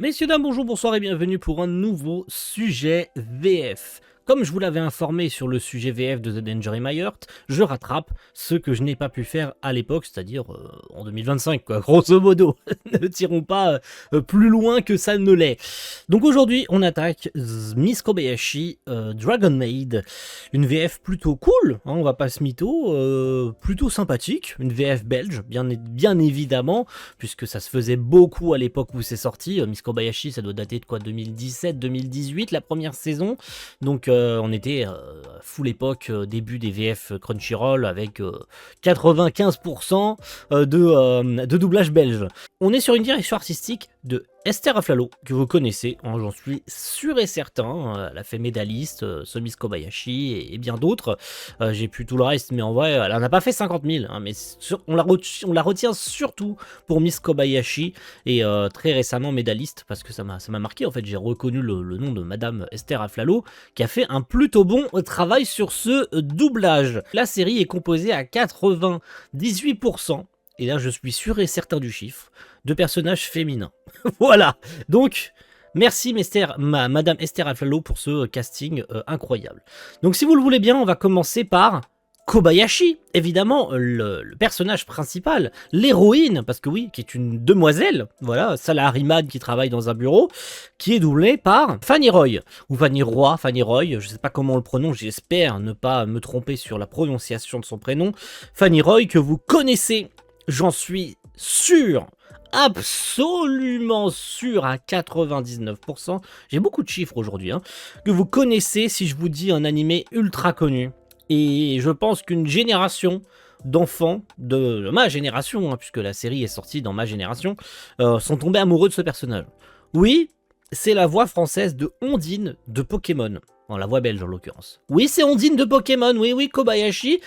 Messieurs, dames, bonjour, bonsoir et bienvenue pour un nouveau sujet VF. Comme je vous l'avais informé sur le sujet VF de The Danger in My Heart, je rattrape ce que je n'ai pas pu faire à l'époque, c'est-à-dire en 2025, quoi, grosso modo. Ne tirons pas plus loin que ça ne l'est. Donc aujourd'hui, on attaque Miss Kobayashi Dragon Maid, une VF plutôt cool, hein, on va pas se mytho, plutôt sympathique, une VF belge, bien évidemment, puisque ça se faisait beaucoup à l'époque où c'est sorti. Miss Kobayashi, ça doit dater de quoi, 2017-2018, la première saison. Donc on était full époque, début des VF Crunchyroll avec 95% de doublage belge. On est sur une direction artistique de Esther Aflalo, que vous connaissez, hein, j'en suis sûr et certain. Elle a fait Médaliste, Miss Kobayashi et bien d'autres. J'ai plus tout le reste, mais en vrai, elle en a pas fait 50 000. Hein, mais on la retient surtout pour Miss Kobayashi et très récemment Médaliste, parce que ça m'a marqué. En fait, j'ai reconnu le nom de Madame Esther Aflalo, qui a fait un plutôt bon travail sur ce doublage. La série est composée à 98%. Et là, je suis sûr et certain du chiffre, de personnages féminins. Voilà, donc merci Madame Esther Aflalo pour ce casting incroyable. Donc si vous le voulez bien, on va commencer par Kobayashi, évidemment, le personnage principal, l'héroïne, parce que oui, qui est une demoiselle, voilà, salaryman qui travaille dans un bureau, qui est doublée par Fanny Roy, ou Fanny Roy, je sais pas comment on le prononce, j'espère ne pas me tromper sur la prononciation de son prénom. Fanny Roy, que vous connaissez, j'en suis sûr, absolument sûr à 99%, j'ai beaucoup de chiffres aujourd'hui, hein, que vous connaissez si je vous dis un animé ultra connu. Et je pense qu'une génération d'enfants de ma génération, hein, puisque la série est sortie dans ma génération, sont tombés amoureux de ce personnage. Oui, c'est la voix française de Ondine de Pokémon. Non, la voix belge en l'occurrence. Oui, c'est Ondine de Pokémon, oui, Kobayashi,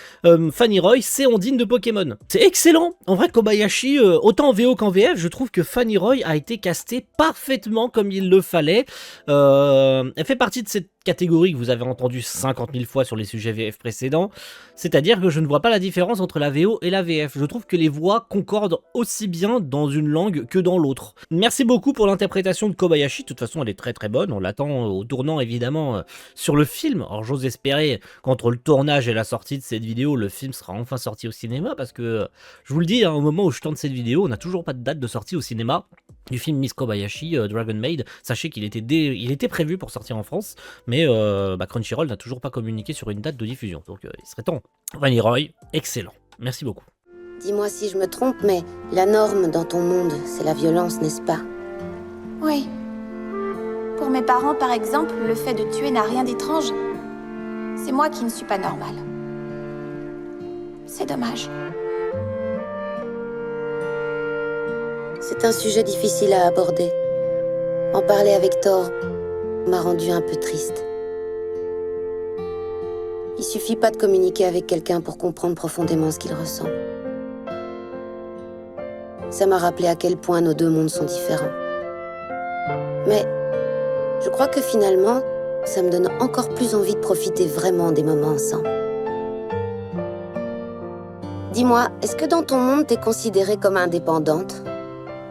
Fanny Roy, c'est Ondine de Pokémon. C'est excellent. En vrai, Kobayashi, autant en VO qu'en VF, je trouve que Fanny Roy a été castée parfaitement comme il le fallait. Elle fait partie de cette catégorie que vous avez entendu 50 000 fois sur les sujets VF précédents, c'est-à-dire que je ne vois pas la différence entre la VO et la VF. Je trouve que les voix concordent aussi bien dans une langue que dans l'autre. Merci beaucoup pour l'interprétation de Kobayashi, de toute façon elle est très très bonne, on l'attend au tournant évidemment sur le film. Alors j'ose espérer qu'entre le tournage et la sortie de cette vidéo, le film sera enfin sorti au cinéma, parce que, je vous le dis, hein, au moment où je tourne cette vidéo, on n'a toujours pas de date de sortie au cinéma du film Miss Kobayashi, Dragon Maid. Sachez qu'il était prévu pour sortir en France, mais Crunchyroll n'a toujours pas communiqué sur une date de diffusion, donc il serait temps. Fanny Roy, excellent, merci beaucoup. Dis-moi si je me trompe, mais la norme dans ton monde, c'est la violence, n'est-ce pas? Oui. Pour mes parents, par exemple, le fait de tuer n'a rien d'étrange. C'est moi qui ne suis pas normale. C'est dommage. C'est un sujet difficile à aborder. En parler avec Thor m'a rendu un peu triste. Il suffit pas de communiquer avec quelqu'un pour comprendre profondément ce qu'il ressent. Ça m'a rappelé à quel point nos deux mondes sont différents. Mais je crois que finalement, ça me donne encore plus envie de profiter vraiment des moments ensemble. Dis-moi, est-ce que dans ton monde, t'es considérée comme indépendante?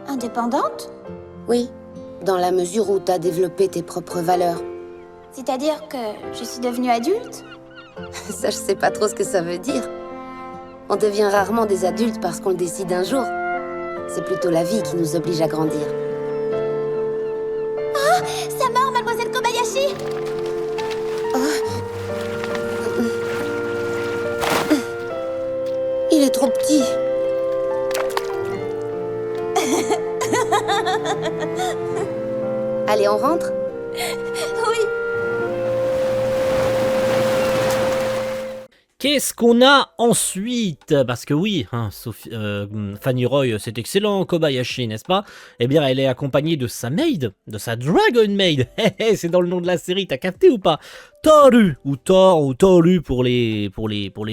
Indépendante? Oui, dans la mesure où t'as développé tes propres valeurs. C'est-à-dire que je suis devenue adulte? Ça, je sais pas trop ce que ça veut dire. On devient rarement des adultes parce qu'on le décide un jour. C'est plutôt la vie qui nous oblige à grandir. Ah, ça mord, mademoiselle Kobayashi! Il est trop petit. Allez, on rentre? Oui. Qu'est-ce qu'on a ensuite? Parce que oui, hein, Fanny Roy, c'est excellent, Kobayashi, n'est-ce pas? Eh bien, elle est accompagnée de sa maid, de sa Dragon Maid. C'est dans le nom de la série, t'as capté ou pas? Toru, ou Thor, ou Toru pour les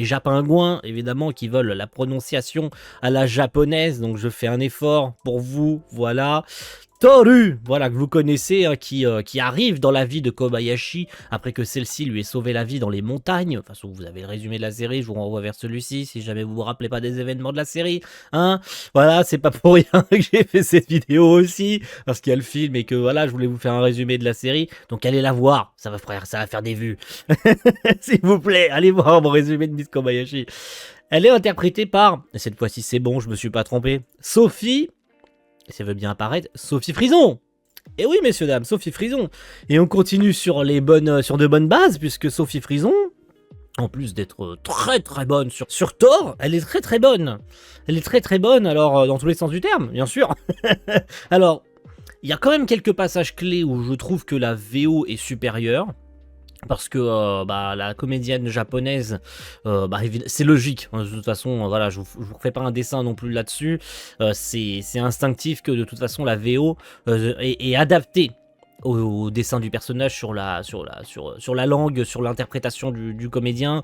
japingouins, évidemment, qui veulent la prononciation à la japonaise. Donc, je fais un effort pour vous, voilà. Toru, voilà, que vous connaissez, hein, qui arrive dans la vie de Kobayashi après que celle-ci lui ait sauvé la vie dans les montagnes. De toute façon, vous avez le résumé de la série, je vous renvoie vers celui-ci si jamais vous vous rappelez pas des événements de la série. Hein, voilà, c'est pas pour rien que j'ai fait cette vidéo aussi, parce qu'il y a le film et que voilà, je voulais vous faire un résumé de la série. Donc allez la voir, ça va faire des vues. S'il vous plaît, allez voir mon résumé de Miss Kobayashi. Elle est interprétée par, et cette fois-ci c'est bon, je me suis pas trompé, Sophie, et ça veut bien apparaître, Sophie Frison. Et oui, messieurs, dames, Sophie Frison. Et on continue sur de bonnes bases, puisque Sophie Frison, en plus d'être très très bonne sur Thor, elle est très très bonne. Elle est très très bonne, alors dans tous les sens du terme, bien sûr. Alors, il y a quand même quelques passages clés où je trouve que la VO est supérieure. Parce que la comédienne japonaise, c'est logique. De toute façon, voilà, je vous refais pas un dessin non plus là-dessus. C'est instinctif que de toute façon la VO est adaptée au dessin du personnage sur la langue, sur l'interprétation du comédien,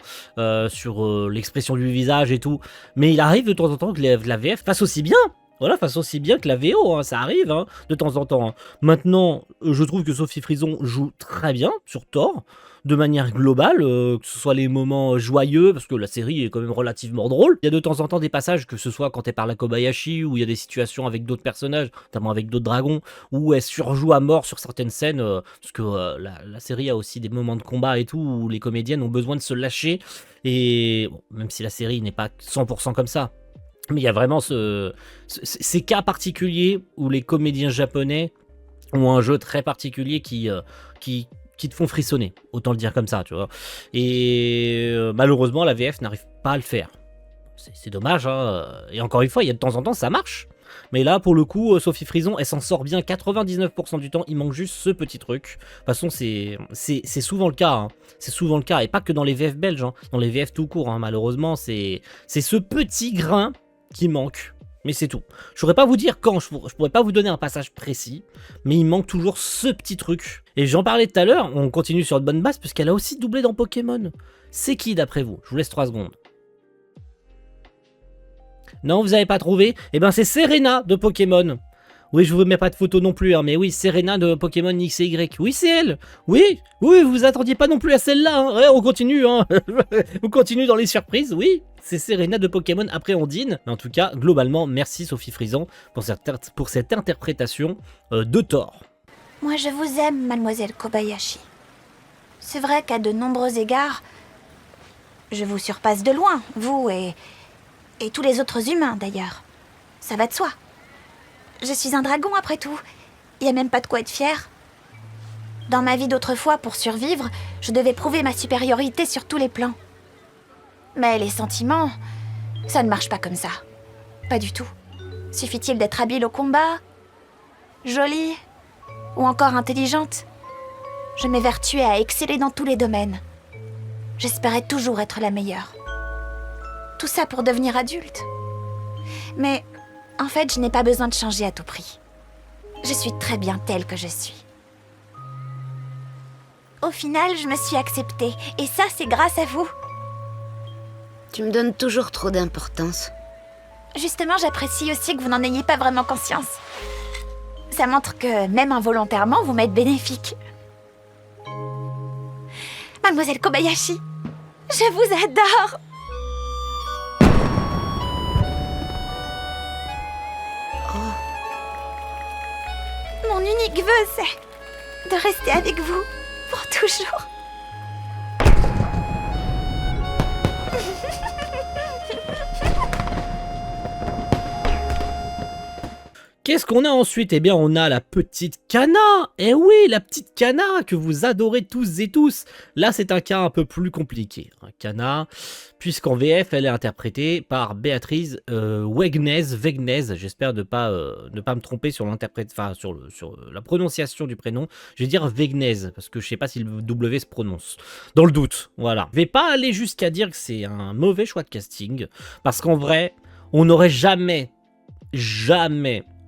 sur l'expression du visage et tout. Mais il arrive de temps en temps que la VF fasse aussi bien. Voilà, fasse aussi bien que la VO, hein, ça arrive hein, de temps en temps. Hein. Maintenant, je trouve que Sophie Frison joue très bien sur Thor, de manière globale, que ce soit les moments joyeux, parce que la série est quand même relativement drôle. Il y a de temps en temps des passages, que ce soit quand elle parle à Kobayashi, où il y a des situations avec d'autres personnages, notamment avec d'autres dragons, où elle surjoue à mort sur certaines scènes, parce que la série a aussi des moments de combat et tout, où les comédiennes ont besoin de se lâcher, et bon, même si la série n'est pas 100% comme ça, mais il y a vraiment ces cas particuliers où les comédiens japonais ont un jeu très particulier qui te font frissonner, autant le dire comme ça, tu vois. Et malheureusement, la VF n'arrive pas à le faire. C'est dommage, hein. Et encore une fois, il y a de temps en temps, ça marche. Mais là, pour le coup, Sophie Frison, elle s'en sort bien 99% du temps. Il manque juste ce petit truc. De toute façon, c'est souvent le cas. Hein. C'est souvent le cas. Et pas que dans les VF belges. Hein. Dans les VF tout court, hein. Malheureusement, c'est ce petit grain qui manque. Mais c'est tout. Je pourrais pas vous dire quand, je pourrais pas vous donner un passage précis, mais il manque toujours ce petit truc. Et j'en parlais tout à l'heure, on continue sur de bonnes bases, puisqu'elle a aussi doublé dans Pokémon. C'est qui d'après vous? Je vous laisse 3 secondes. Non, vous avez pas trouvé? Eh ben c'est Serena de Pokémon. Oui, je vous mets pas de photo non plus, hein, mais oui, Serena de Pokémon X et Y. Oui, c'est elle. Oui, vous attendiez pas non plus à celle-là. Hein. Ouais, on continue, hein. On continue dans les surprises. Oui, c'est Serena de Pokémon après Ondine. Mais en tout cas, globalement, merci Sophie Frison pour cette interprétation de Thor. Moi, je vous aime, mademoiselle Kobayashi. C'est vrai qu'à de nombreux égards, je vous surpasse de loin, vous et tous les autres humains, d'ailleurs. Ça va de soi. Je suis un dragon, après tout. Il n'y a même pas de quoi être fier. Dans ma vie d'autrefois, pour survivre, je devais prouver ma supériorité sur tous les plans. Mais les sentiments, ça ne marche pas comme ça. Pas du tout. Suffit-il d'être habile au combat, jolie, ou encore intelligente? Je m'évertuais à exceller dans tous les domaines. J'espérais toujours être la meilleure. Tout ça pour devenir adulte. Mais en fait, je n'ai pas besoin de changer à tout prix. Je suis très bien telle que je suis. Au final, je me suis acceptée. Et ça, c'est grâce à vous. Tu me donnes toujours trop d'importance. Justement, j'apprécie aussi que vous n'en ayez pas vraiment conscience. Ça montre que, même involontairement, vous m'êtes bénéfique. Mademoiselle Kobayashi, je vous adore. Mon unique vœu, c'est de rester avec vous pour toujours. Qu'est-ce qu'on a ensuite? Eh bien, on a la petite Kana. Eh oui, la petite Kana que vous adorez tous et tous. Là, c'est un cas un peu plus compliqué. Kana, puisqu'en VF, elle est interprétée par Béatrice Wegnez. J'espère ne pas me tromper sur sur la prononciation du prénom. Je vais dire Wegnez, parce que je sais pas si le W se prononce. Dans le doute, voilà. Je vais pas aller jusqu'à dire que c'est un mauvais choix de casting, parce qu'en vrai, on n'aurait jamais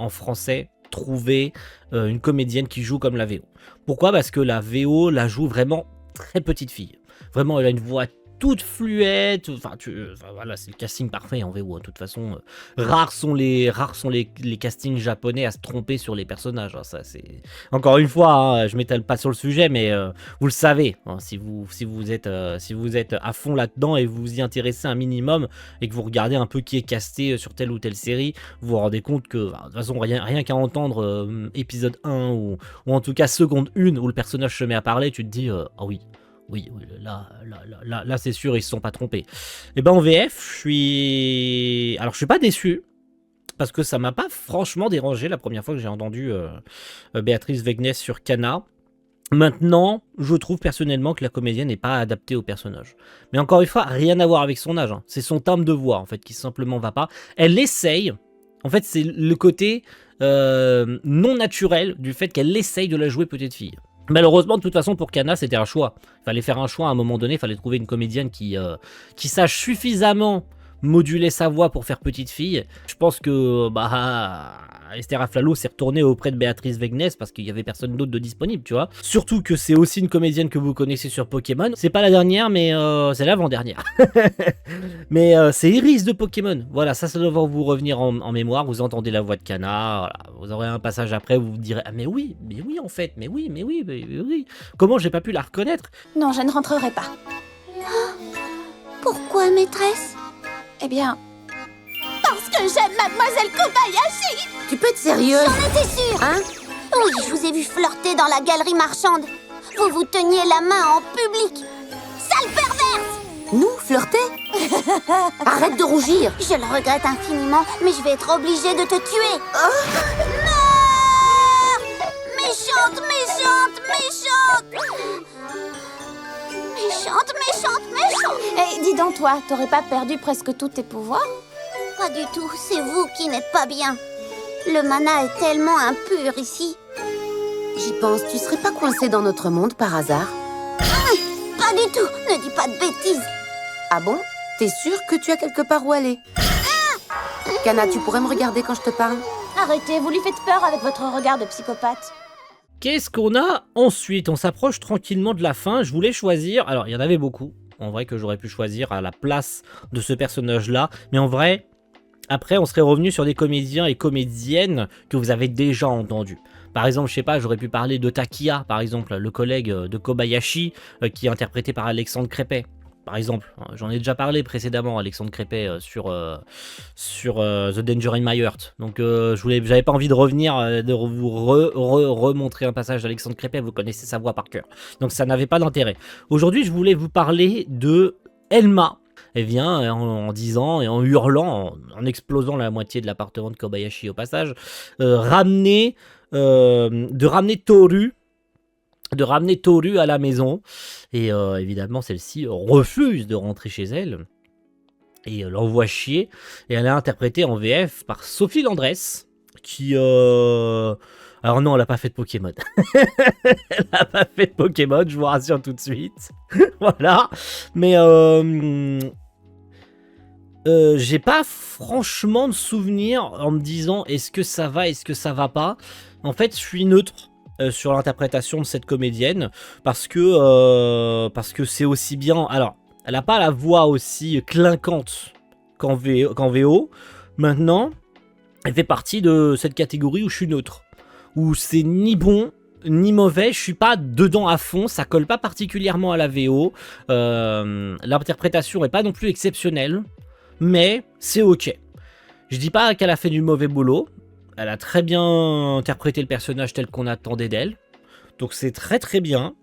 en français trouvé une comédienne qui joue comme la VO. Pourquoi? Parce que la VO la joue vraiment très petite fille. Vraiment, elle a une voix toute fluette. Enfin, voilà, c'est le casting parfait en VO. De toute façon, rares sont les castings japonais à se tromper sur les personnages. Hein, ça, c'est encore une fois, hein, je m'étale pas sur le sujet, mais vous le savez. Hein, si vous êtes à fond là-dedans et vous vous y intéressez un minimum et que vous regardez un peu qui est casté sur telle ou telle série, vous vous rendez compte que, bah, de toute façon, rien qu'à entendre épisode 1 ou en tout cas seconde 1 où le personnage se met à parler, tu te dis ah oui, là c'est sûr, ils se sont pas trompés. Et ben en VF, je suis pas déçu parce que ça m'a pas franchement dérangé la première fois que j'ai entendu Béatrice Wegnes sur Kana. Maintenant, je trouve personnellement que la comédienne n'est pas adaptée au personnage. Mais encore une fois, rien à voir avec son âge. Hein. C'est son timbre de voix en fait qui simplement va pas. Elle essaye. En fait, c'est le côté non naturel du fait qu'elle essaye de la jouer petite fille. Malheureusement, de toute façon, pour Kana, c'était un choix. Il fallait faire un choix à un moment donné. Il fallait trouver une comédienne qui sache suffisamment moduler sa voix pour faire petite fille. Je pense que Esther Aflalo s'est retournée auprès de Béatrice Wegnes parce qu'il y avait personne d'autre de disponible, tu vois. Surtout que c'est aussi une comédienne que vous connaissez sur Pokémon. C'est pas la dernière, mais c'est l'avant-dernière. Mais c'est Iris de Pokémon. Voilà, ça doit vous revenir en mémoire. Vous entendez la voix de Kana. Voilà. Vous aurez un passage après où vous direz ah mais oui en fait, mais oui. Comment j'ai pas pu la reconnaître? Non, je ne rentrerai pas. Pourquoi, maîtresse? Eh bien, parce que j'aime Mademoiselle Kobayashi. Tu peux être sérieuse? J'en étais sûre. Hein? Oui, je vous ai vu flirter dans la galerie marchande. Vous vous teniez la main en public. Sale perverse! Nous, flirter? Arrête de rougir. Je le regrette infiniment, mais je vais être obligée de te tuer. Non! Méchante! Eh, dis donc toi, t'aurais pas perdu presque tous tes pouvoirs? Pas du tout, c'est vous qui n'êtes pas bien. Le mana est tellement impur ici. J'y pense, tu serais pas coincée dans notre monde par hasard? Pas du tout, ne dis pas de bêtises. Ah bon? T'es sûre que tu as quelque part où aller? Kana, tu pourrais me regarder quand je te parle? Arrêtez, vous lui faites peur avec votre regard de psychopathe. Qu'est-ce qu'on a ensuite? On s'approche tranquillement de la fin. Je voulais choisir... Alors, il y en avait beaucoup. En vrai, que j'aurais pu choisir à la place de ce personnage-là. Mais en vrai, après, on serait revenu sur des comédiens et comédiennes que vous avez déjà entendus. Par exemple, je sais pas, j'aurais pu parler de Takia, par exemple, le collègue de Kobayashi, qui est interprété par Alexandre Crépet. Par exemple, j'en ai déjà parlé précédemment, Alexandre Crépet, sur The Danger in My Heart. Donc, j'avais pas envie de revenir, de vous remontrer un passage d'Alexandre Crépet, vous connaissez sa voix par cœur. Donc, ça n'avait pas d'intérêt. Aujourd'hui, je voulais vous parler de Elma. Elle vient en disant et en hurlant, en explosant la moitié de l'appartement de Kobayashi au passage, de ramener Toru à la maison. Et évidemment, celle-ci refuse de rentrer chez elle et l'envoie chier. Et elle est interprétée en VF par Sophie Landress, qui... Alors non, elle n'a pas fait de Pokémon. Elle n'a pas fait de Pokémon, je vous rassure tout de suite. Voilà. Mais j'ai pas franchement de souvenir en me disant est-ce que ça va, est-ce que ça va pas. En fait, je suis neutre sur l'interprétation de cette comédienne parce que c'est aussi bien. Alors, elle n'a pas la voix aussi clinquante qu'en VO. Maintenant, elle fait partie de cette catégorie où je suis neutre, où c'est ni bon ni mauvais, je suis pas dedans à fond, ça colle pas particulièrement à la VO. L'interprétation est pas non plus exceptionnelle, mais c'est ok. Je dis pas qu'elle a fait du mauvais boulot. Elle a très bien interprété le personnage tel qu'on attendait d'elle. Donc c'est très très bien.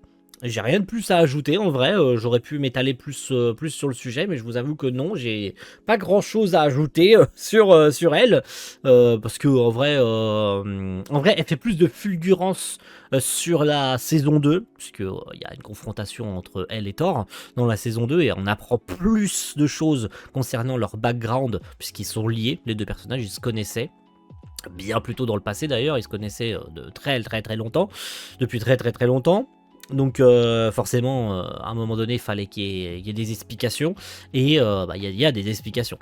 J'ai rien de plus à ajouter en vrai. J'aurais pu m'étaler plus sur le sujet, mais je vous avoue que non, j'ai pas grand chose à ajouter sur elle. Parce que en vrai, elle fait plus de fulgurance sur la saison 2, puisque il y a une confrontation entre elle et Thor dans la saison 2, et on apprend plus de choses concernant leur background, puisqu'ils sont liés, les deux personnages, ils se connaissaient. Bien plus tôt dans le passé d'ailleurs, ils se connaissaient de très longtemps, depuis très longtemps. Donc forcément, à un moment donné, il fallait qu'il y ait des explications, et il y a des explications.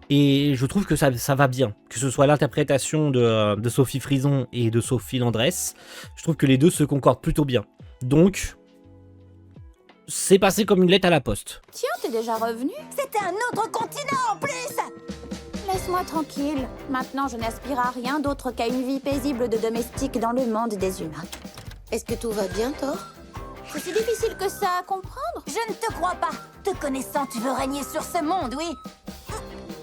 Et je trouve que ça va bien, que ce soit l'interprétation de Sophie Frison et de Sophie Landress. Je trouve que les deux se concordent plutôt bien. Donc, c'est passé comme une lettre à la poste. Tiens, t'es déjà revenu? C'était un autre continent en plus. Laisse-moi tranquille. Maintenant, je n'aspire à rien d'autre qu'à une vie paisible de domestique dans le monde des humains. Est-ce que tout va bien, Thor? C'est si difficile que ça à comprendre? Je ne te crois pas. Te connaissant, tu veux régner sur ce monde, oui?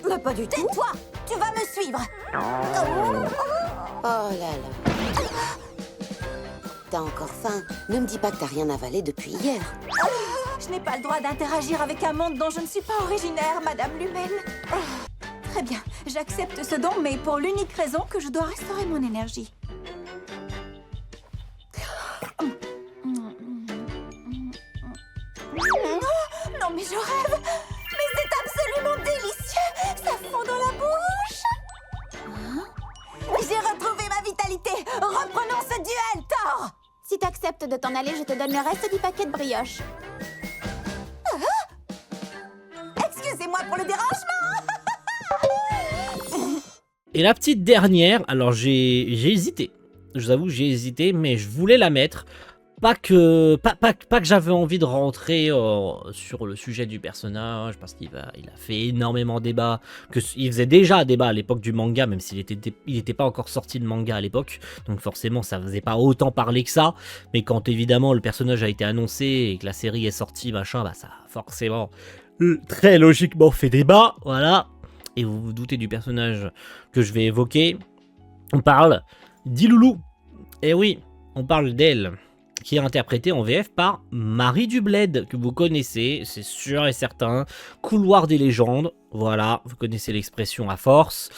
Mais pas du tout. Tais-toi. Tu vas me suivre. Oh là là. T'as encore faim? Ne me dis pas que t'as rien avalé depuis hier. Je n'ai pas le droit d'interagir avec un monde dont je ne suis pas originaire, Madame Lumel. Très bien, j'accepte ce don, mais pour l'unique raison que je dois restaurer mon énergie. Non, mais je rêve. Mais c'est absolument délicieux. Ça fond dans la bouche. J'ai retrouvé ma vitalité. Reprenons ce duel, Thor. Si t'acceptes de t'en aller, je te donne le reste du paquet de brioches. Excusez-moi pour le dérangement. Et la petite dernière, alors j'ai hésité. Je vous avoue, j'ai hésité, mais je voulais la mettre. Pas que j'avais envie de rentrer sur le sujet du personnage, parce qu'il a fait énormément débat, il faisait déjà débat à l'époque du manga, même s'il était pas encore sorti de manga à l'époque, donc forcément ça faisait pas autant parler que ça, mais quand évidemment le personnage a été annoncé et que la série est sortie, machin, bah ça a forcément très logiquement fait débat, voilà. Et vous vous doutez du personnage que je vais évoquer, on parle d'Iloulou, et oui, on parle d'elle, qui est interprétée en VF par Marie Dubled, que vous connaissez, c'est sûr et certain. Couloir des légendes, voilà, vous connaissez l'expression à force.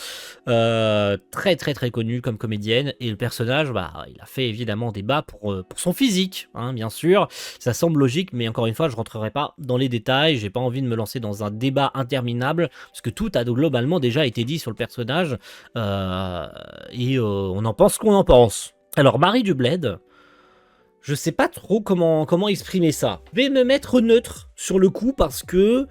Très très très connue comme comédienne. Et le personnage, bah, il a fait évidemment débat pour son physique, hein, bien sûr. Ça semble logique, mais encore une fois, je rentrerai pas dans les détails. J'ai pas envie de me lancer dans un débat interminable, parce que tout a globalement déjà été dit sur le personnage. Et on en pense qu'on en pense. Alors, Marie Dubled, je sais pas trop comment exprimer ça. Je vais me mettre neutre sur le coup parce que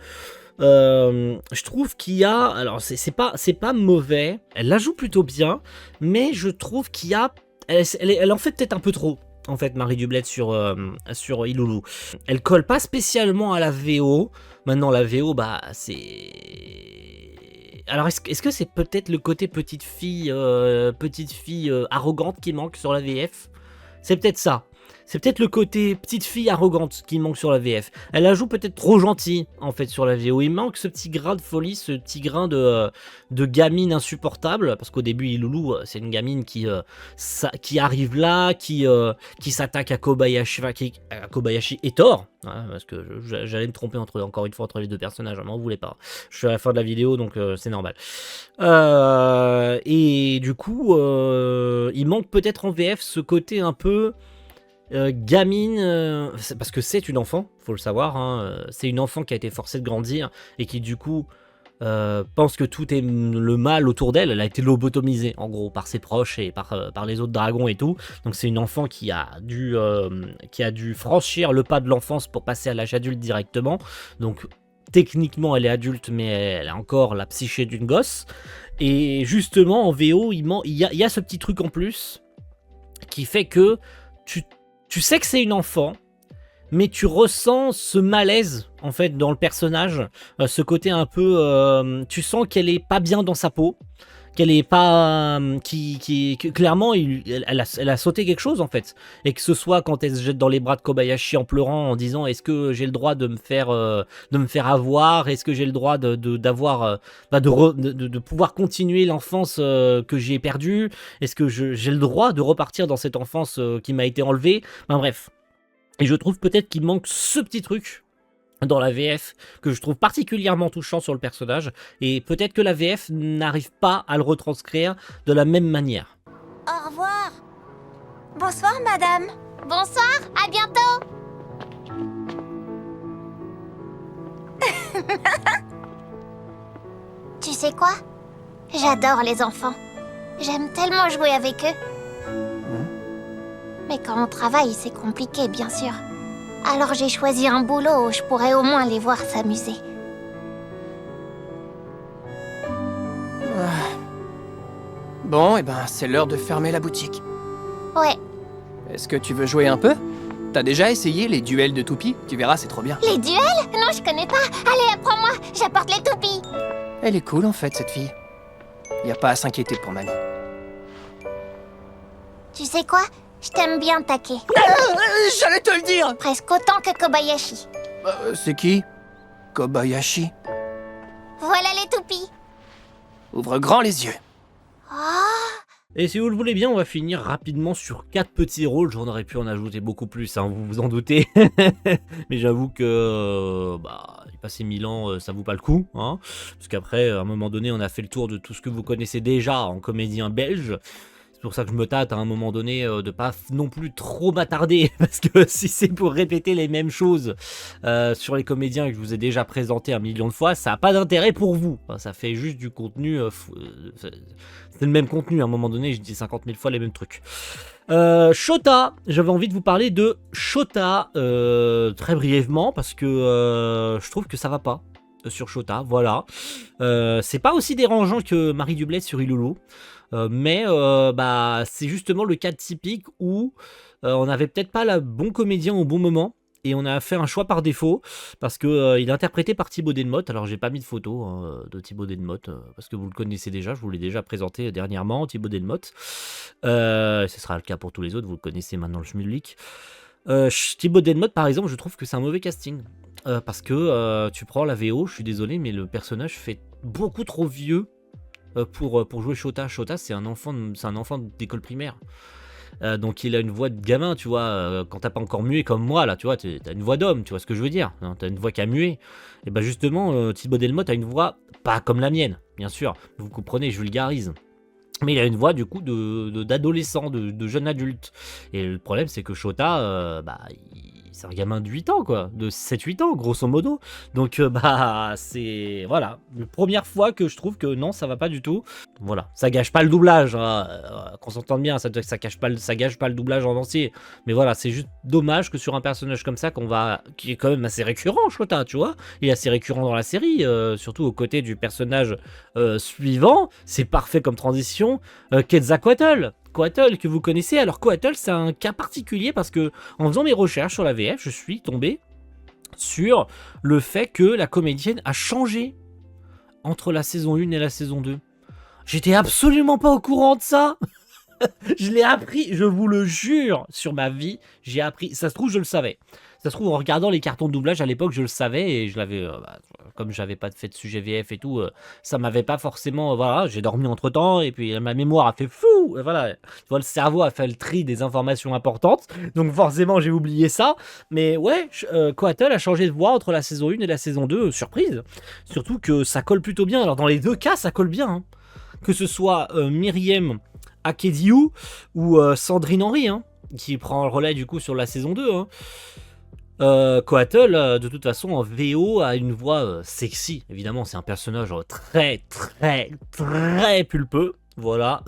je trouve qu'il y a... Alors c'est pas mauvais, elle la joue plutôt bien, mais je trouve qu'il y a... Elle en fait peut-être un peu trop, en fait, Marie Dubled sur Iloulou. Elle colle pas spécialement à la VO. Maintenant la VO, bah c'est... Alors est-ce que c'est peut-être le côté petite fille arrogante qui manque sur la VF? C'est peut-être ça. C'est peut-être le côté petite fille arrogante qui manque sur la VF. Elle la joue peut-être trop gentille, en fait, sur la VO. Il manque ce petit grain de folie, ce petit grain de gamine insupportable. Parce qu'au début, Iloulou, c'est une gamine qui arrive là, qui s'attaque à Kobayashi et Thor. Hein, parce que j'allais me tromper encore une fois entre les deux personnages, m'en voulez pas. Je suis à la fin de la vidéo, donc c'est normal. Et du coup, il manque peut-être en VF ce côté un peu... gamine, parce que c'est une enfant, faut le savoir, hein, c'est une enfant qui a été forcée de grandir et qui du coup pense que tout est le mal autour d'elle. Elle a été lobotomisée en gros par ses proches et par les autres dragons et tout, donc c'est une enfant qui a dû franchir le pas de l'enfance pour passer à l'âge adulte directement, donc techniquement elle est adulte mais elle a encore la psyché d'une gosse, et justement en VO il y a ce petit truc en plus qui fait que tu sais que c'est une enfant, mais tu ressens ce malaise en fait dans le personnage, ce côté un peu, tu sens qu'elle est pas bien dans sa peau, qu'elle est pas, que clairement elle a sauté quelque chose en fait, et que ce soit quand elle se jette dans les bras de Kobayashi en pleurant en disant est-ce que j'ai le droit de me faire avoir, est-ce que j'ai le droit de pouvoir continuer l'enfance que j'ai perdue, est-ce que j'ai le droit de repartir dans cette enfance qui m'a été enlevée, enfin bref. Et je trouve peut-être qu'il manque ce petit truc dans la VF que je trouve particulièrement touchant sur le personnage, et peut-être que la VF n'arrive pas à le retranscrire de la même manière. Au revoir. Bonsoir, madame. Bonsoir, à bientôt. Tu sais quoi? J'adore les enfants. J'aime tellement jouer avec eux. Mais quand on travaille, c'est compliqué, bien sûr. Alors j'ai choisi un boulot où je pourrais au moins les voir s'amuser. Bon, et ben c'est l'heure de fermer la boutique. Ouais, Est-ce que tu veux jouer un peu? T'as déjà essayé les duels de toupies? Tu verras, c'est trop bien. Les duels? Non, je connais pas. Allez, apprends-moi, j'apporte les toupies. Elle est cool en fait, cette fille. Y a pas à s'inquiéter pour Manu. Tu sais quoi? Je t'aime bien, Take. J'allais te le dire. Presque autant que Kobayashi. C'est qui? Kobayashi. Voilà les toupies. Ouvre grand les yeux. Et si vous le voulez bien, on va finir rapidement sur 4 petits rôles. J'en aurais pu en ajouter beaucoup plus, hein, vous vous en doutez. Mais j'avoue que passer 1000 ans, ça vaut pas le coup. Hein, parce qu'après, à un moment donné, on a fait le tour de tout ce que vous connaissez déjà en comédien belge. C'est pour ça que je me tâte à un moment donné de pas non plus trop m'attarder. Parce que si c'est pour répéter les mêmes choses sur les comédiens que je vous ai déjà présentés 1 million de fois, ça n'a pas d'intérêt pour vous. Enfin, ça fait juste du contenu... c'est le même contenu, à un moment donné, je dis 50 000 fois les mêmes trucs. Shota, j'avais envie de vous parler de Shota très brièvement, parce que je trouve que ça va pas sur Shota, voilà. C'est pas aussi dérangeant que Marie Dubllet sur Ilulu, mais c'est justement le cas typique où on n'avait peut-être pas le bon comédien au bon moment. Et on a fait un choix par défaut, parce que il est interprété par Thibaut Delmotte. Alors j'ai pas mis de photo de Thibaut Delmotte, parce que vous le connaissez déjà, je vous l'ai déjà présenté dernièrement, Thibaut Delmotte. Ce sera le cas pour tous les autres, vous le connaissez maintenant, le schmilblick. Thibaut Delmotte par exemple, je trouve que c'est un mauvais casting. Parce que tu prends la VO, je suis désolé, mais le personnage fait beaucoup trop vieux pour jouer Shota. Shota c'est un enfant d'école primaire. Donc il a une voix de gamin, tu vois, quand t'as pas encore mué comme moi, là, tu vois, t'as une voix d'homme, tu vois ce que je veux dire, hein, t'as une voix qui a mué, et bah justement, Thibaut Delmotte a une voix, pas comme la mienne, bien sûr, vous comprenez, je vulgarise, mais il a une voix du coup d'adolescent, de jeune adulte, et le problème c'est que Shota, c'est un gamin de 8 ans, quoi, de 7-8 ans, grosso modo. Donc, c'est... Voilà, la première fois que je trouve que non, ça va pas du tout. Voilà, ça gâche pas le doublage, hein, qu'on s'entende bien, ça gâche pas le doublage en entier. Mais voilà, c'est juste dommage que sur un personnage comme ça, qui est quand même assez récurrent, Shota, tu vois. Il est assez récurrent dans la série, surtout aux côtés du personnage suivant. C'est parfait comme transition. Quetzalcoatl, que vous connaissez. Alors Coatl, c'est un cas particulier parce que en faisant mes recherches sur la VF, je suis tombé sur le fait que la comédienne a changé entre la saison 1 et la saison 2. J'étais absolument pas au courant de ça. Je l'ai appris, je vous le jure, sur ma vie, j'ai appris. Ça se trouve, je le savais. Ça se trouve, en regardant les cartons de doublage à l'époque, je le savais et je l'avais. Comme j'avais pas fait de sujet VF et tout, ça m'avait pas forcément. Voilà, j'ai dormi entre temps et puis ma mémoire a fait fou. Voilà, tu vois, le cerveau a fait le tri des informations importantes. Donc forcément, j'ai oublié ça. Mais ouais, Coatl a changé de voix entre la saison 1 et la saison 2. Surprise. Surtout que ça colle plutôt bien. Alors dans les deux cas, ça colle bien. Hein. Que ce soit Myriam Akediu ou Sandrine Henry, hein, qui prend le relais du coup sur la saison 2. Hein. Coatl, de toute façon, en VO, a une voix sexy. Évidemment, c'est un personnage très, très, très pulpeux. Voilà,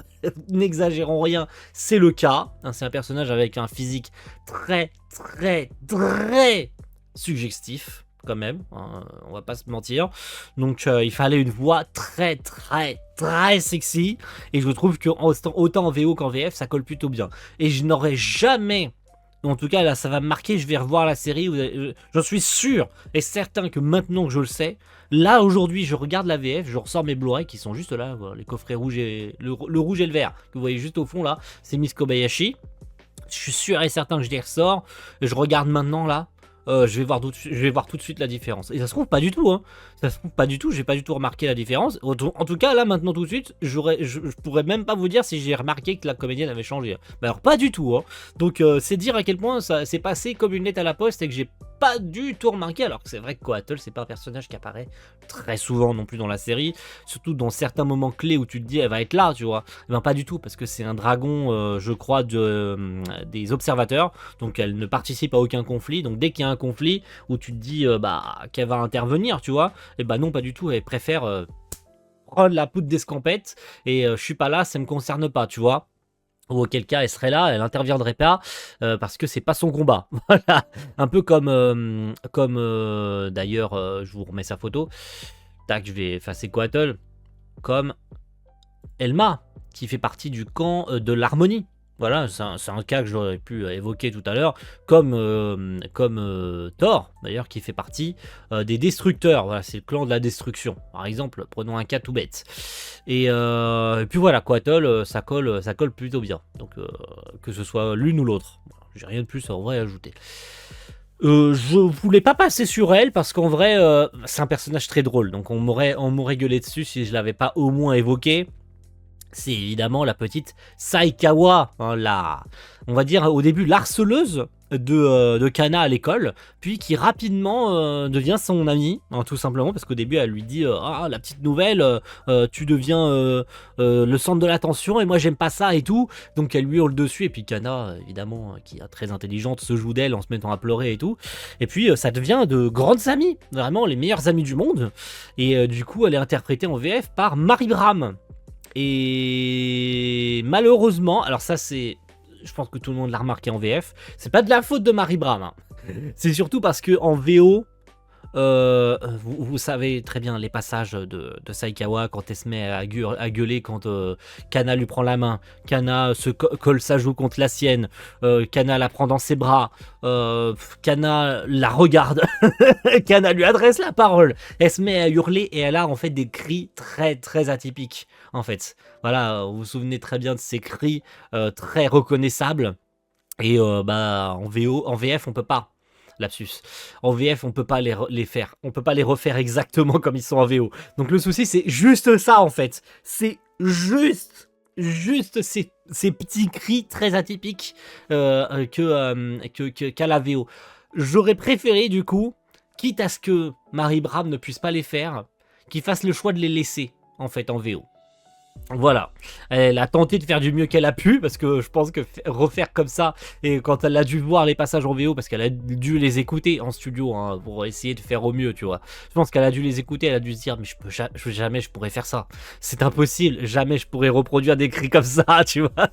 n'exagérons rien, c'est le cas. Hein, c'est un personnage avec un physique très, très, très suggestif. Quand même, hein, on va pas se mentir. Donc il fallait une voix très très très sexy. Et je trouve que autant en VO qu'en VF, ça colle plutôt bien. Et je n'aurais jamais... En tout cas, là, ça va me marquer, je vais revoir la série. J'en suis sûr et certain que maintenant que je le sais, là, aujourd'hui, je regarde la VF, je ressors mes Blu-ray qui sont juste là, voilà, les coffrets rouges et le rouge et le vert, que vous voyez juste au fond, là, c'est Miss Kobayashi. Je suis sûr et certain que je les ressors. Et je regarde maintenant, là. Je vais voir tout de suite la différence. Et ça se trouve pas du tout, hein. Ça se trouve pas du tout, j'ai pas du tout remarqué la différence. En tout cas, là, maintenant, tout de suite, je pourrais même pas vous dire si j'ai remarqué que la comédienne avait changé. Mais alors, pas du tout, hein. Donc, c'est dire à quel point ça s'est passé comme une lettre à la poste et que j'ai pas du tout remarqué. Alors que c'est vrai que Coatl, c'est pas un personnage qui apparaît très souvent non plus dans la série. Surtout dans certains moments clés où tu te dis, elle va être là, tu vois. Ben, pas du tout, parce que c'est un dragon, je crois, des observateurs. Donc, elle ne participe à aucun conflit. Donc, dès qu'il y a un conflit où tu te dis qu'elle va intervenir, tu vois, et bah non, pas du tout, elle préfère prendre la poudre d'escampette et je suis pas là, ça me concerne pas, tu vois. Ou auquel cas elle serait là, elle interviendrait pas parce que c'est pas son combat. Voilà, un peu comme d'ailleurs, je vous remets sa photo. Tac, je vais effacer Coatl, comme Elma qui fait partie du camp de l'harmonie. Voilà, c'est un cas que j'aurais pu évoquer tout à l'heure, comme Thor, d'ailleurs, qui fait partie des destructeurs. Voilà, c'est le clan de la destruction. Par exemple, prenons un cas tout bête. Et puis voilà, Quattle, ça colle plutôt bien. Donc, que ce soit l'une ou l'autre. Voilà, j'ai rien de plus en vrai à ajouter. Je voulais pas passer sur elle parce qu'en vrai, c'est un personnage très drôle. Donc, on m'aurait gueulé dessus si je l'avais pas au moins évoqué. C'est évidemment la petite Saikawa, hein, on va dire au début l'harceleuse de Kana à l'école, puis qui rapidement devient son amie, hein, tout simplement, parce qu'au début elle lui dit ah la petite nouvelle, tu deviens le centre de l'attention et moi j'aime pas ça et tout, donc elle lui hurle dessus et puis Kana évidemment qui est très intelligente se joue d'elle en se mettant à pleurer et tout, et puis ça devient de grandes amies, vraiment les meilleures amies du monde, et du coup elle est interprétée en VF par Marie Bram. Et malheureusement, alors ça c'est, je pense que tout le monde l'a remarqué en VF, c'est pas de la faute de Marie Bram, hein. C'est surtout parce que en VO, vous savez très bien les passages de Saikawa quand elle se met à gueuler quand Kana lui prend la main, Kana se colle sa joue contre la sienne, Kana la prend dans ses bras, Kana la regarde, Kana lui adresse la parole, elle se met à hurler et elle a en fait des cris très très atypiques en fait. Voilà, vous vous souvenez très bien de ces cris très reconnaissables et en VF on peut pas. Lapsus. En VF, on peut pas les faire. On peut pas les refaire exactement comme ils sont en VO. Donc le souci, c'est juste ça, en fait. C'est juste ces petits cris très atypiques qu'à la VO. J'aurais préféré, du coup, quitte à ce que Marie Bram ne puisse pas les faire, qu'il fasse le choix de les laisser, en fait, en VO. Voilà, elle a tenté de faire du mieux qu'elle a pu, parce que je pense que refaire comme ça, et quand elle a dû voir les passages en VO, parce qu'elle a dû les écouter en studio, hein, pour essayer de faire au mieux, tu vois. Je pense qu'elle a dû les écouter, elle a dû se dire, mais jamais je pourrais faire ça. C'est impossible, jamais je pourrais reproduire des cris comme ça, tu vois.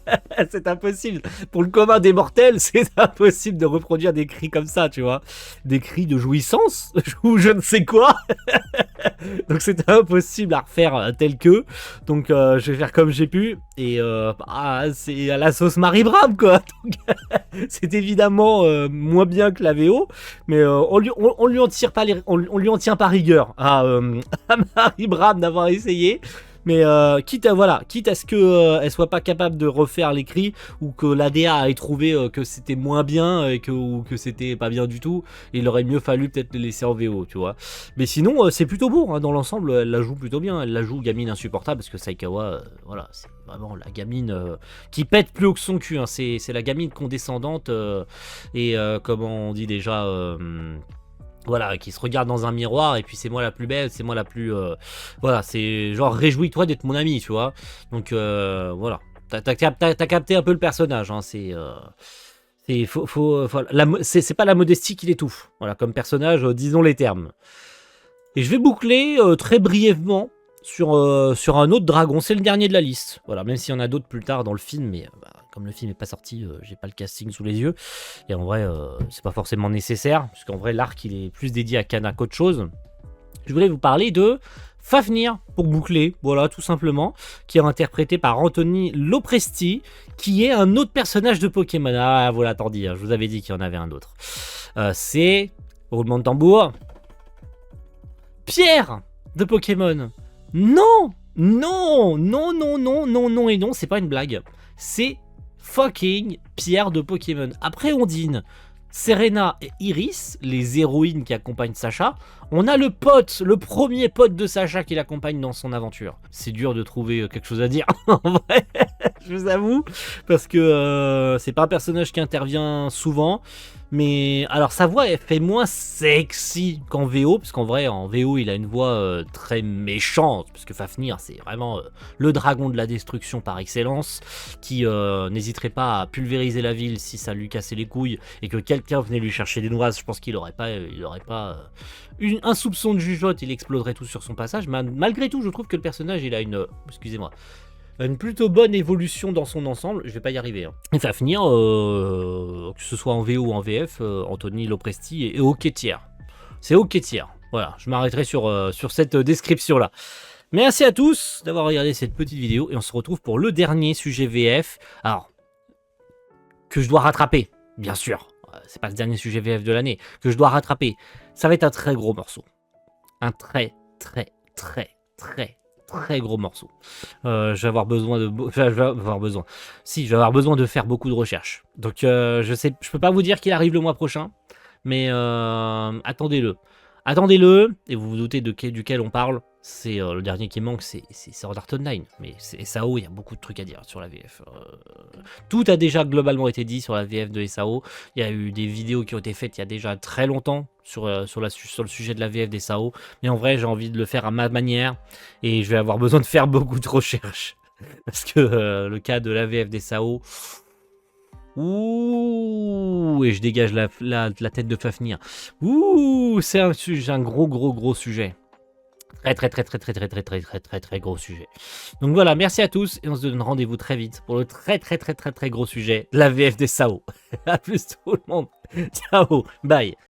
C'est impossible. Pour le commun des mortels, c'est impossible de reproduire des cris comme ça, tu vois. Des cris de jouissance, ou je ne sais quoi. Donc c'est impossible à refaire tel que. Donc je vais faire comme j'ai pu. Et c'est à la sauce Marie Bram, quoi. Donc c'est évidemment moins bien que la VO. Mais on lui en tire pas on lui en tient pas rigueur à Marie Bram d'avoir essayé. Mais quitte à ce que elle soit pas capable de refaire les cris, ou que l'ADA ait trouvé que c'était moins bien ou que c'était pas bien du tout, il aurait mieux fallu peut-être les laisser en VO, tu vois. Mais sinon c'est plutôt beau, hein, dans l'ensemble elle la joue plutôt bien, elle la joue gamine insupportable parce que Saikawa voilà, c'est vraiment la gamine qui pète plus haut que son cul, hein. C'est la gamine condescendante et comment on dit déjà voilà, qui se regarde dans un miroir et puis c'est moi la plus belle, c'est moi la plus voilà, c'est genre réjouis-toi d'être mon ami, tu vois. Donc voilà, t'as capté un peu le personnage, hein. C'est pas la modestie qui l'étouffe, voilà, comme personnage, disons les termes. Et je vais boucler très brièvement sur un autre dragon, c'est le dernier de la liste, voilà, même s'il y en a d'autres plus tard dans le film, mais comme le film n'est pas sorti, j'ai pas le casting sous les yeux, et en vrai c'est pas forcément nécessaire, puisqu'en vrai l'arc il est plus dédié à Kana qu'autre chose. Je voulais vous parler de Fafnir, pour boucler, voilà, tout simplement, qui est interprété par Anthony Lopresti, qui est un autre personnage de Pokémon. Ah, vous l'attendiez, hein, je vous avais dit qu'il y en avait un autre. C'est, roulement de tambour, Pierre de Pokémon. Non, non, non, non, non, non, non et non, c'est pas une blague. C'est fucking Pierre de Pokémon. Après Ondine, Serena et Iris, les héroïnes qui accompagnent Sacha, on a le premier pote de Sacha qui l'accompagne dans son aventure. C'est dur de trouver quelque chose à dire, en vrai, je vous avoue, parce que c'est pas un personnage qui intervient souvent. Mais alors sa voix elle fait moins sexy qu'en VO, parce qu'en vrai en VO il a une voix très méchante, parce que Fafnir c'est vraiment le dragon de la destruction par excellence, qui n'hésiterait pas à pulvériser la ville si ça lui cassait les couilles et que quelqu'un venait lui chercher des noises. Je pense qu'il aurait pas un soupçon de jugeote, il exploserait tout sur son passage. Mais malgré tout je trouve que le personnage il a une plutôt bonne évolution dans son ensemble, je vais pas y arriver, hein. Et Fafnir, que ce soit en VO ou en VF, Anthony Lopresti est ok tiers. C'est ok tiers. Voilà, je m'arrêterai sur cette description-là. Merci à tous d'avoir regardé cette petite vidéo et on se retrouve pour le dernier sujet VF. Alors, que je dois rattraper, bien sûr. C'est pas le dernier sujet VF de l'année, que je dois rattraper. Ça va être un très gros morceau. Un très gros morceau. Je vais avoir besoin de... je vais avoir besoin de faire beaucoup de recherches. Donc je peux pas vous dire qu'il arrive le mois prochain, mais attendez-le. Attendez-le, et vous vous doutez duquel on parle. C'est le dernier qui manque, c'est Sword Art Online. Mais c'est SAO, il y a beaucoup de trucs à dire sur la VF. Tout a déjà globalement été dit sur la VF de SAO. Il y a eu des vidéos qui ont été faites il y a déjà très longtemps sur le sujet de la VF des SAO. Mais en vrai, j'ai envie de le faire à ma manière. Et je vais avoir besoin de faire beaucoup de recherches. Parce que le cas de la VF des SAO... Ouh, et je dégage la tête de Fafnir. Ouh, c'est un gros sujet. Très gros sujet. Donc voilà, merci à tous et on se donne rendez-vous très vite pour le très gros sujet de la VF des SAO. A plus tout le monde. Ciao, bye.